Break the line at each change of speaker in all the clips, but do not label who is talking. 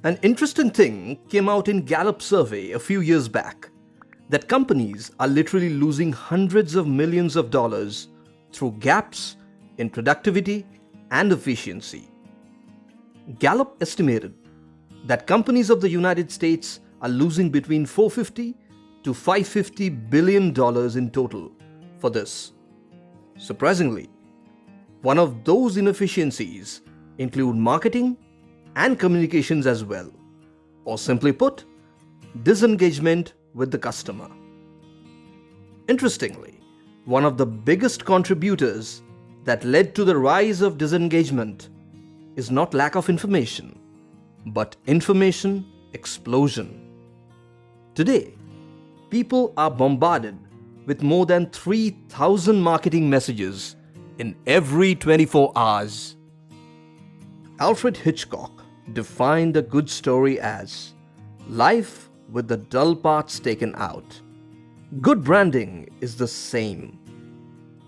An interesting thing came out in Gallup survey a few years back that companies are literally losing hundreds of millions of dollars through gaps in productivity and efficiency. Gallup estimated that companies of the United States are losing between 450 to 550 billion dollars in total for this. Surprisingly, one of those inefficiencies include marketing and communications as well, or simply put, disengagement with the customer. Interestingly, one of the biggest contributors that led to the rise of disengagement is not lack of information, but information explosion. Today, people are bombarded with more than 3,000 marketing messages in every 24 hours. Alfred Hitchcock defined a good story as life with the dull parts taken out. Good branding is the same.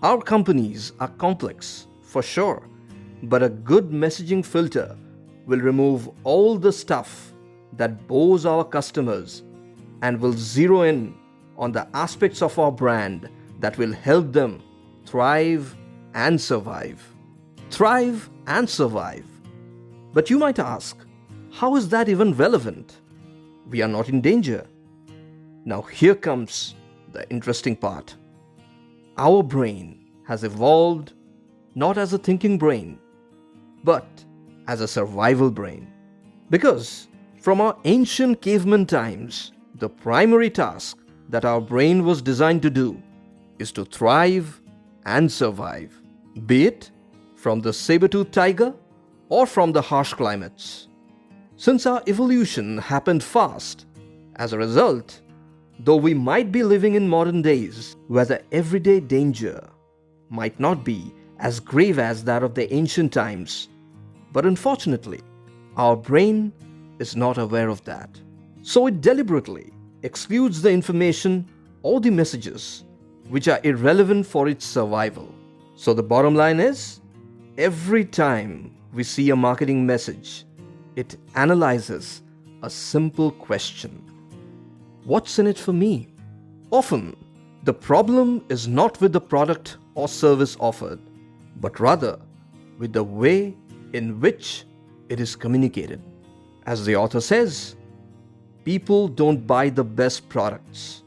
Our companies are complex, for sure, but a good messaging filter will remove all the stuff that bores our customers and will zero in on the aspects of our brand that will help them thrive and survive. Thrive and survive. But you might ask, how is that even relevant? We are not in danger. Now here comes the interesting part. Our brain has evolved not as a thinking brain, but as a survival brain. Because from our ancient caveman times, the primary task that our brain was designed to do is to thrive and survive, be it from the saber-toothed tiger or from the harsh climates. Since our evolution happened fast, as a result, though we might be living in modern days where the everyday danger might not be as grave as that of the ancient times, but unfortunately, our brain is not aware of that. So it deliberately excludes the information or the messages which are irrelevant for its survival. So the bottom line is, every time we see a marketing message, it analyzes a simple question. What's in it for me? Often, the problem is not with the product or service offered, but rather with the way in which it is communicated. As the author says, people don't buy the best products.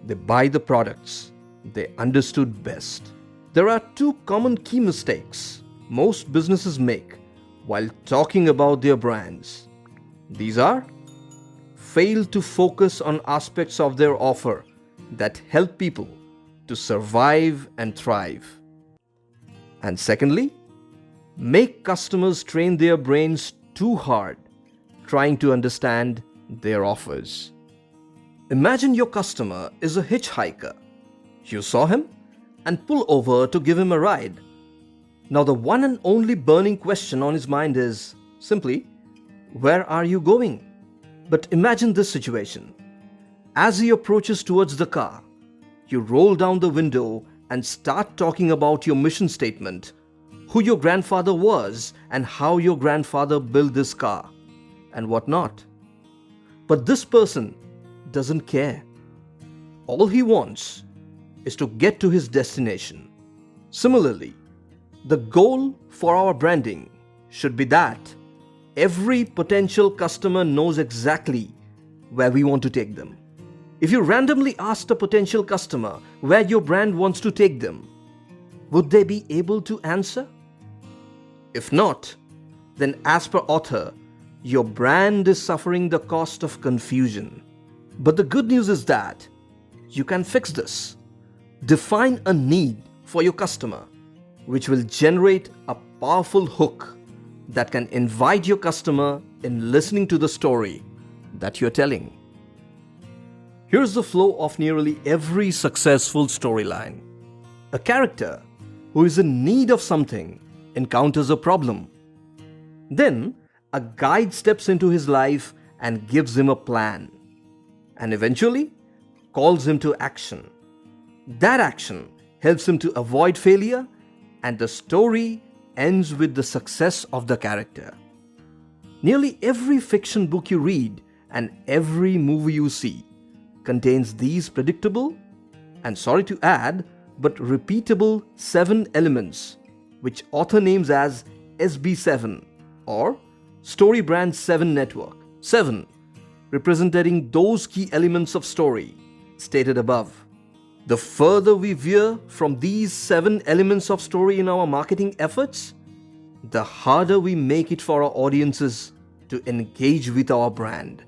They buy the products they understood best. There are two common key mistakes most businesses make while talking about their brands. These are: fail to focus on aspects of their offer that help people to survive and thrive. And secondly, make customers train their brains too hard trying to understand their offers. Imagine your customer is a hitchhiker. You saw him and pull over to give him a ride. Now the one and only burning question on his mind is simply, where are you going? But imagine this situation. As he approaches towards the car, you roll down the window and start talking about your mission statement, who your grandfather was and how your grandfather built this car and whatnot. But this person doesn't care. All he wants is to get to his destination. Similarly, the goal for our branding should be that every potential customer knows exactly where we want to take them. If you randomly asked a potential customer where your brand wants to take them, would they be able to answer? If not, then as per author, your brand is suffering the cost of confusion. But the good news is that you can fix this. Define a need for your customer, which will generate a powerful hook that can invite your customer in listening to the story that you're telling. Here's the flow of nearly every successful storyline. A character who is in need of something encounters a problem. Then, a guide steps into his life and gives him a plan, and eventually calls him to action. That action helps him to avoid failure, and the story ends with the success of the character. Nearly every fiction book you read and every movie you see contains these predictable and, sorry to add, but repeatable 7 elements, which author names as SB7 or Stortybrand 7 network. 7 representing those key elements of story stated above. The further we veer from these 7 elements of story in our marketing efforts, the harder we make it for our audiences to engage with our brand.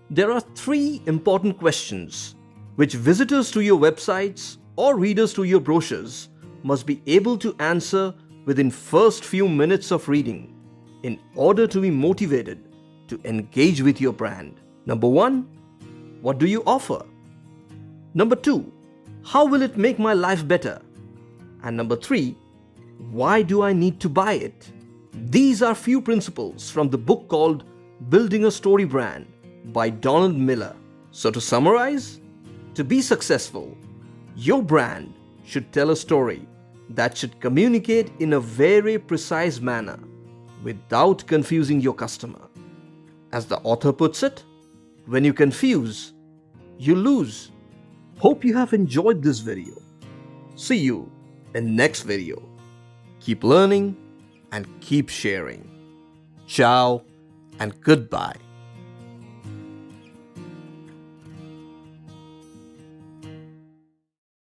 There are 3 important questions which visitors to your websites or readers to your brochures must be able to answer within first few minutes of reading in order to be motivated to engage with your brand. Number 1, what do you offer? Number 2, how will it make my life better? And number 3, why do I need to buy it? These are few principles from the book called Building a Story Brand by Donald Miller. So to summarize, to be successful, your brand should tell a story that should communicate in a very precise manner without confusing your customer. As the author puts it, when you confuse, you lose. Hope you have enjoyed this video. See you in next video. Keep learning and keep sharing. Ciao and goodbye.